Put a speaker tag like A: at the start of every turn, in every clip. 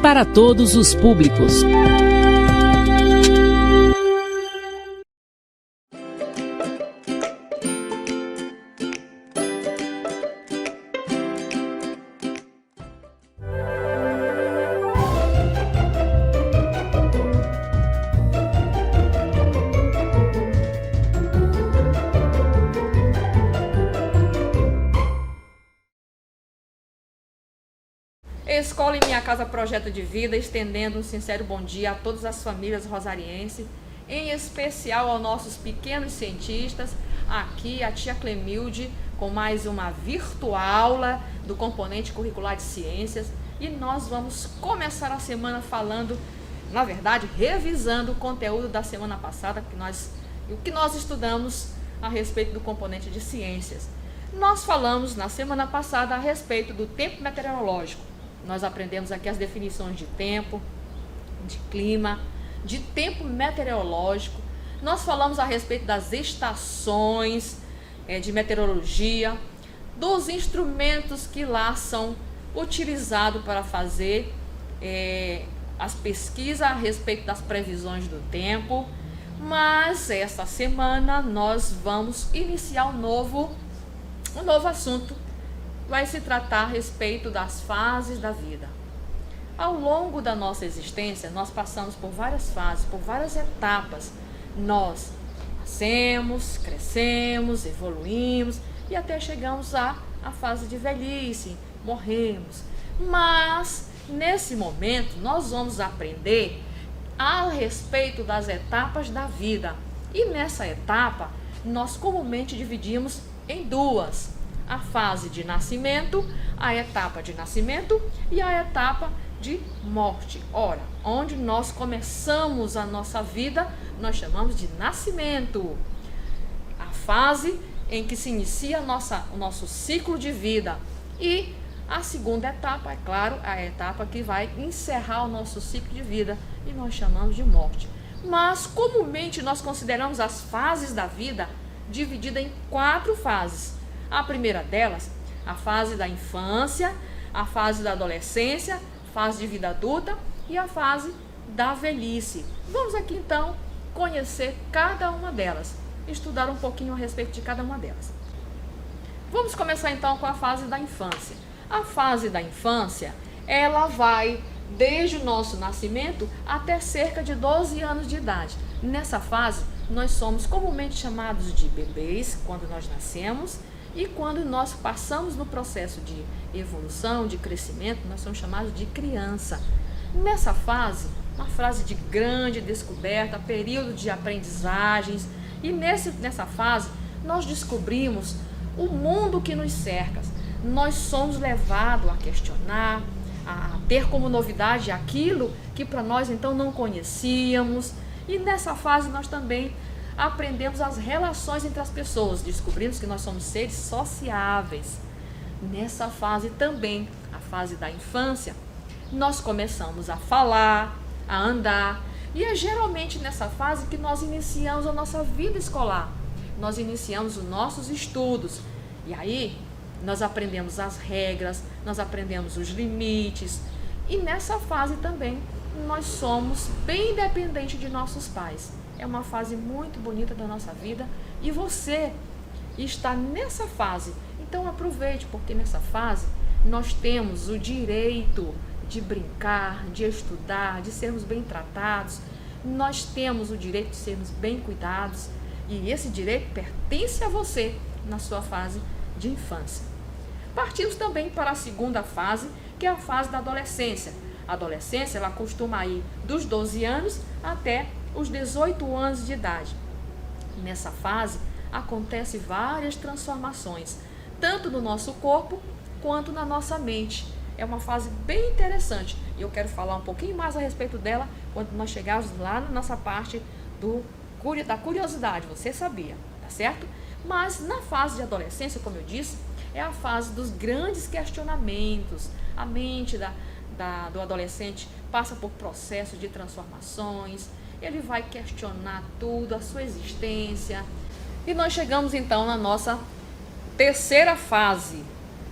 A: para todos os públicos.
B: Escola em Minha Casa Projeto de Vida, estendendo um sincero bom dia a todas as famílias rosarienses, em especial aos nossos pequenos cientistas. Aqui a tia Clemilde com mais uma virtuaula do componente curricular de ciências, e nós vamos começar a semana falando, na verdade, revisando o conteúdo da semana passada, o que nós estudamos a respeito do componente de ciências. Nós falamos na semana passada a respeito do tempo meteorológico. Nós aprendemos aqui as definições de tempo, de clima, de tempo meteorológico. Nós falamos a respeito das estações de meteorologia, dos instrumentos que lá são utilizados para fazer as pesquisas a respeito das previsões do tempo. Mas esta semana nós vamos iniciar um novo assunto. Vai se tratar a respeito das fases da vida. Ao longo da nossa existência, nós passamos por várias fases, por várias etapas. Nós nascemos, crescemos, evoluímos e até chegamos à fase de velhice, morremos. Mas, nesse momento, nós vamos aprender a respeito das etapas da vida. E nessa etapa, nós comumente dividimos em duas: a fase de nascimento, a etapa de nascimento e a etapa de morte. Ora, onde nós começamos a nossa vida, nós chamamos de nascimento. A fase em que se inicia o nosso ciclo de vida. E a segunda etapa, é claro, a etapa que vai encerrar o nosso ciclo de vida, e nós chamamos de morte. Mas, comumente, nós consideramos as fases da vida divididas em 4 fases. A primeira delas, a fase da infância, a fase da adolescência, fase de vida adulta e a fase da velhice. Vamos aqui então conhecer cada uma delas, estudar um pouquinho a respeito de cada uma delas. Vamos começar então com a fase da infância. A fase da infância, ela vai desde o nosso nascimento até cerca de 12 anos de idade. Nessa fase, nós somos comumente chamados de bebês quando nós nascemos. E quando nós passamos no processo de evolução, de crescimento, nós somos chamados de criança. Nessa fase, uma fase de grande descoberta, período de aprendizagens. E nessa fase, nós descobrimos o mundo que nos cerca. Nós somos levados a questionar, a ter como novidade aquilo que para nós então não conhecíamos. E nessa fase nós também aprendemos as relações entre as pessoas, descobrimos que nós somos seres sociáveis. Nessa fase também, a fase da infância, nós começamos a falar, a andar, e é geralmente nessa fase que nós iniciamos a nossa vida escolar, nós iniciamos os nossos estudos, e aí nós aprendemos as regras, nós aprendemos os limites, e nessa fase também nós somos bem dependentes de nossos pais. É uma fase muito bonita da nossa vida e você está nessa fase. Então aproveite, porque nessa fase nós temos o direito de brincar, de estudar, de sermos bem tratados. Nós temos o direito de sermos bem cuidados e esse direito pertence a você na sua fase de infância. Partimos também para a segunda fase, que é a fase da adolescência. A adolescência, ela costuma ir dos 12 anos até os 18 anos de idade. Nessa fase, acontecem várias transformações, tanto no nosso corpo quanto na nossa mente. É uma fase bem interessante e eu quero falar um pouquinho mais a respeito dela quando nós chegarmos lá na nossa parte da curiosidade. Você sabia, tá certo? Mas na fase de adolescência, como eu disse, é a fase dos grandes questionamentos. A mente do adolescente passa por processo de transformações, ele vai questionar tudo, a sua existência. E nós chegamos então na nossa terceira fase,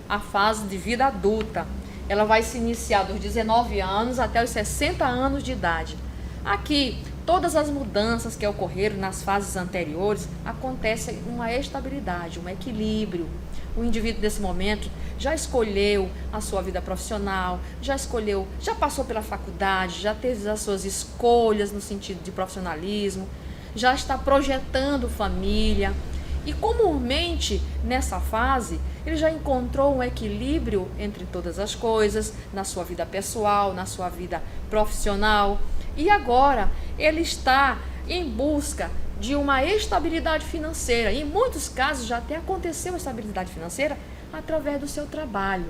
B: a fase de vida adulta. ela vai se iniciar dos 19 anos até os 60 anos de idade. Aqui, todas as mudanças que ocorreram nas fases anteriores, acontece uma estabilidade, um equilíbrio. O indivíduo nesse momento já escolheu a sua vida profissional, já passou pela faculdade, já teve as suas escolhas no sentido de profissionalismo, já está projetando família. E comumente nessa fase, ele já encontrou um equilíbrio entre todas as coisas, na sua vida pessoal, na sua vida profissional. E agora ele está em busca de uma estabilidade financeira. Em muitos casos já até aconteceu a estabilidade financeira através do seu trabalho.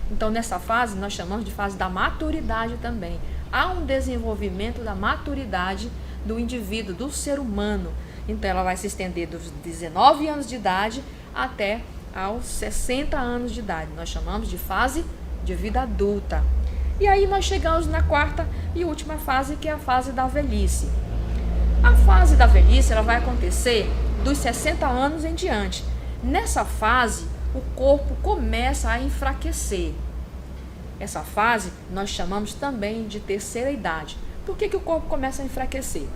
B: Então nessa fase nós chamamos de fase da maturidade também. Há um desenvolvimento da maturidade do indivíduo, do ser humano. Então ela vai se estender dos 19 anos de idade até aos 60 anos de idade. Nós chamamos de fase de vida adulta. E aí nós chegamos na quarta e última fase, que é a fase da velhice. A fase da velhice ela vai acontecer dos 60 anos em diante. Nessa fase, o corpo começa a enfraquecer. Essa fase nós chamamos também de terceira idade. Por que o corpo começa a enfraquecer?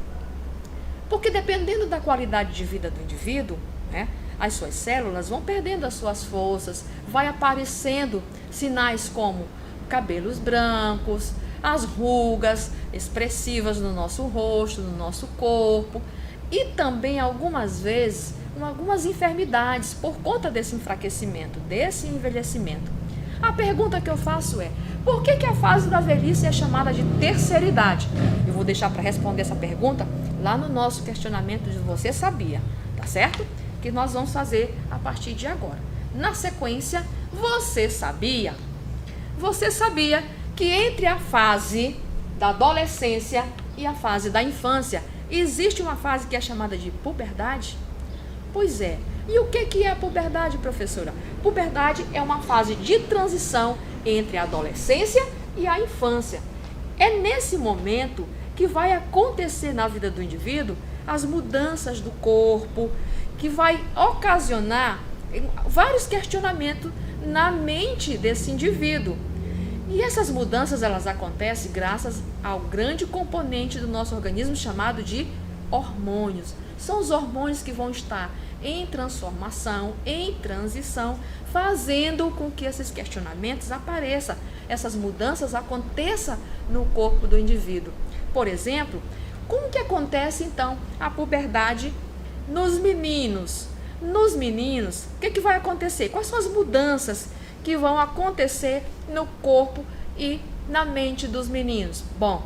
B: Porque dependendo da qualidade de vida do indivíduo, né, as suas células vão perdendo as suas forças, vai aparecendo sinais como cabelos brancos, as rugas expressivas no nosso rosto, no nosso corpo, e também algumas vezes algumas enfermidades por conta desse enfraquecimento, desse envelhecimento. A pergunta que eu faço é: por que a fase da velhice é chamada de terceira idade? Eu vou deixar para responder essa pergunta lá no nosso questionamento de Você Sabia, tá certo? Que nós vamos fazer a partir de agora. Na sequência, Você sabia? Você sabia que entre a fase da adolescência e a fase da infância existe uma fase que é chamada de puberdade? Pois é. E o que é a puberdade, professora? Puberdade é uma fase de transição entre a adolescência e a infância. É nesse momento que vai acontecer na vida do indivíduo as mudanças do corpo, que vai ocasionar vários questionamentos na mente desse indivíduo. E essas mudanças elas acontecem graças ao grande componente do nosso organismo chamado de hormônios. São os hormônios que vão estar em transformação, em transição, fazendo com que esses questionamentos apareçam, essas mudanças aconteçam no corpo do indivíduo. Por exemplo, como que acontece então a puberdade nos meninos? Nos meninos, o que vai acontecer? Quais são as mudanças que vão acontecer no corpo e na mente dos meninos? Bom,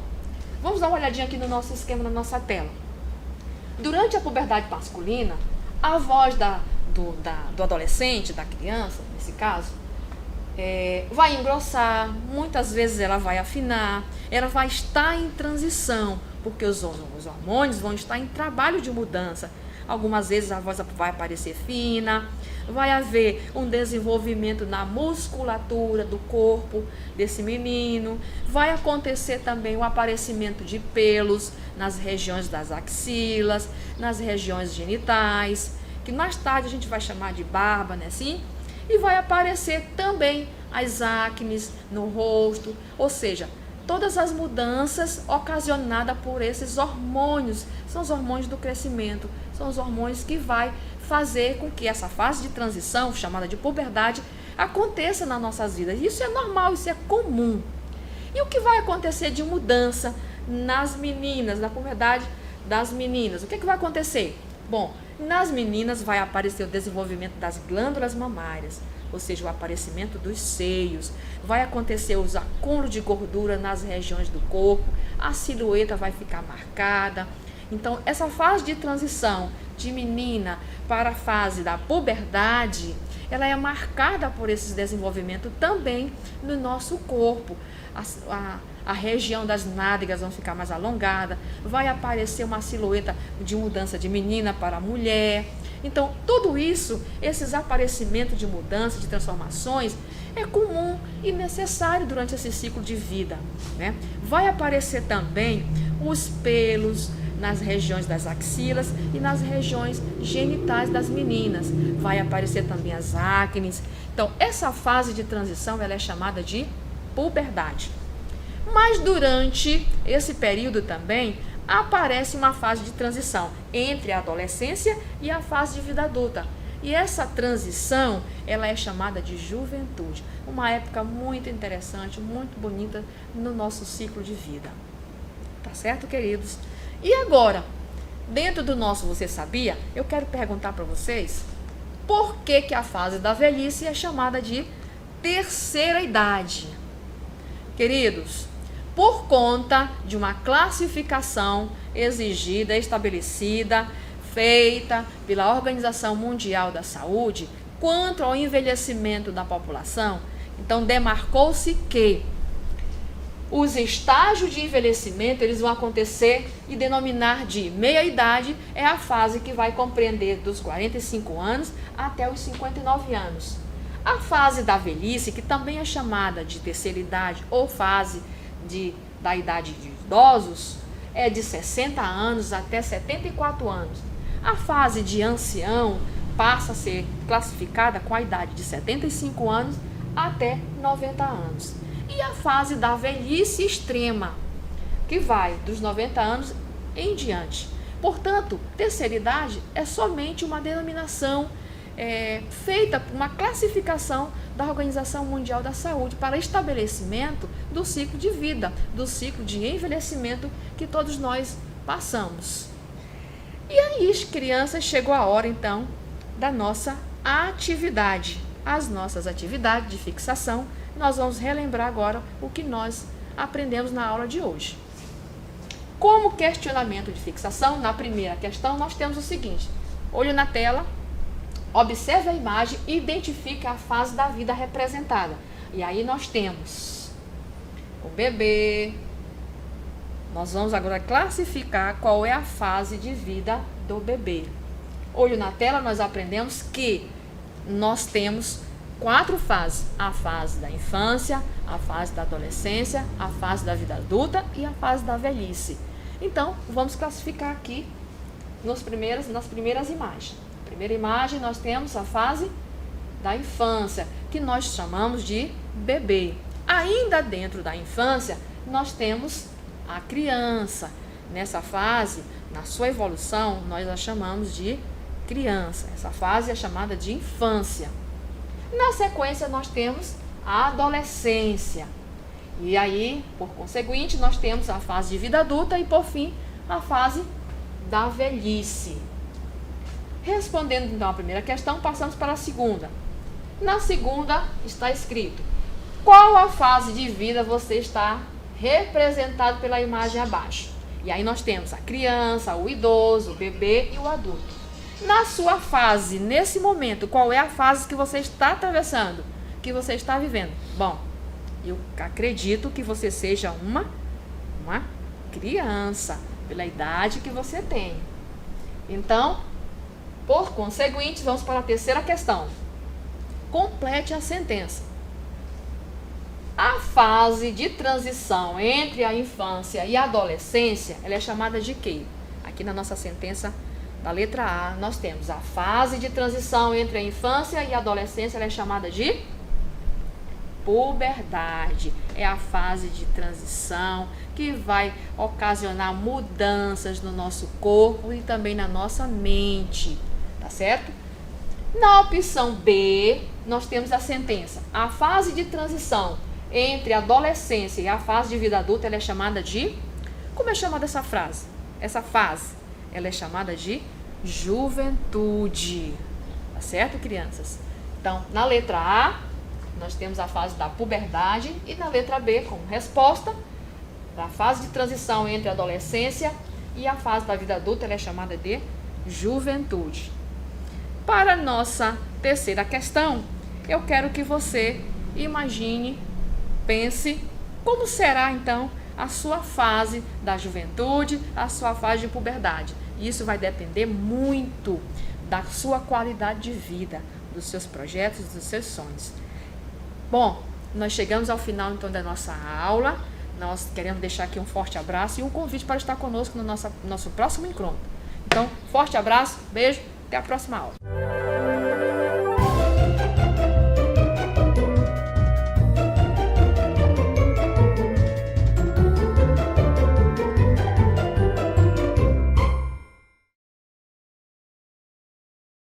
B: vamos dar uma olhadinha aqui no nosso esquema, na nossa tela. Durante a puberdade masculina, a voz do adolescente, da criança, nesse caso, vai engrossar, muitas vezes ela vai afinar, ela vai estar em transição, porque os hormônios vão estar em trabalho de mudança. Algumas vezes a voz vai aparecer fina, vai haver um desenvolvimento na musculatura do corpo desse menino, vai acontecer também o aparecimento de pelos nas regiões das axilas, nas regiões genitais, que mais tarde a gente vai chamar de barba, né, assim? E vai aparecer também as acnes no rosto, ou seja, todas as mudanças ocasionadas por esses hormônios, são os hormônios do crescimento, são os hormônios que vai fazer com que essa fase de transição, chamada de puberdade, aconteça nas nossas vidas. Isso é normal, isso é comum. E o que vai acontecer de mudança nas meninas, na puberdade das meninas? O que vai acontecer? Bom, nas meninas vai aparecer o desenvolvimento das glândulas mamárias, ou seja, o aparecimento dos seios, vai acontecer os acúmulos de gordura nas regiões do corpo, a silhueta vai ficar marcada. Então, essa fase de transição de menina para a fase da puberdade, ela é marcada por esse desenvolvimento também no nosso corpo. A região das nádegas vão ficar mais alongada, vai aparecer uma silhueta de mudança de menina para mulher. Então, tudo isso, esses aparecimentos de mudança, de transformações, é comum e necessário durante esse ciclo de vida, né? Vai aparecer também os pelos nas regiões das axilas e nas regiões genitais das meninas. Vai aparecer também as acnes. Então, essa fase de transição ela é chamada de puberdade. Mas durante esse período também aparece uma fase de transição entre a adolescência e a fase de vida adulta. E essa transição, ela é chamada de juventude. Uma época muito interessante, muito bonita no nosso ciclo de vida. Tá certo, queridos? E agora, dentro do nosso Você Sabia, eu quero perguntar para vocês por que a fase da velhice é chamada de terceira idade. Queridos, por conta de uma classificação exigida, estabelecida, feita pela Organização Mundial da Saúde quanto ao envelhecimento da população, então demarcou-se que os estágios de envelhecimento eles vão acontecer e denominar de meia-idade é a fase que vai compreender dos 45 anos até os 59 anos. A fase da velhice, que também é chamada de terceira idade ou fase da idade de idosos, é de 60 anos até 74 anos. A fase de ancião passa a ser classificada com a idade de 75 anos até 90 anos. E a fase da velhice extrema, que vai dos 90 anos em diante. Portanto, terceira idade é somente uma denominação feita por uma classificação da Organização Mundial da Saúde para estabelecimento do ciclo de vida, do ciclo de envelhecimento que todos nós passamos. E aí, crianças, chegou a hora então da nossa atividade. As nossas atividades de fixação, nós vamos relembrar agora o que nós aprendemos na aula de hoje. Como questionamento de fixação, na primeira questão, nós temos o seguinte: olho na tela, observe a imagem e identifique a fase da vida representada. E aí nós temos o bebê. Nós vamos agora classificar qual é a fase de vida do bebê. Olho na tela, nós aprendemos que nós temos 4 fases: a fase da infância, a fase da adolescência, a fase da vida adulta e a fase da velhice. Então, vamos classificar aqui nas primeiras imagens. Na primeira imagem, nós temos a fase da infância, que nós chamamos de bebê. Ainda dentro da infância, nós temos a criança. Nessa fase, na sua evolução, nós a chamamos de criança. Essa fase é chamada de infância. Na sequência, nós temos a adolescência. E aí, por conseguinte, nós temos a fase de vida adulta e, por fim, a fase da velhice. Respondendo então a primeira questão, passamos para a segunda. Na segunda está escrito: qual a fase de vida você está representado pela imagem abaixo? E aí nós temos a criança, o idoso, o bebê e o adulto. Na sua fase, nesse momento, qual é a fase que você está atravessando, que você está vivendo? Bom, eu acredito que você seja uma criança, pela idade que você tem. Então, por conseguinte, vamos para a terceira questão. Complete a sentença. A fase de transição entre a infância e a adolescência, ela é chamada de quê? Aqui na nossa sentença da letra A, nós temos a fase de transição entre a infância e a adolescência, ela é chamada de puberdade. É a fase de transição que vai ocasionar mudanças no nosso corpo e também na nossa mente, tá certo? Na opção B, nós temos a sentença. A fase de transição entre a adolescência e a fase de vida adulta, ela é chamada de... Como é chamada essa frase? Essa fase, ela é chamada de juventude. Tá certo, crianças? Então, na letra A, nós temos a fase da puberdade e na letra B, como resposta, a fase de transição entre a adolescência e a fase da vida adulta, ela é chamada de juventude. Para a nossa terceira questão, eu quero que você imagine, pense, como será então a sua fase da juventude, a sua fase de puberdade. Isso vai depender muito da sua qualidade de vida, dos seus projetos, dos seus sonhos. Bom, nós chegamos ao final então da nossa aula. Nós queremos deixar aqui um forte abraço e um convite para estar conosco no nosso próximo encontro. Então, forte abraço, beijo, até a próxima aula.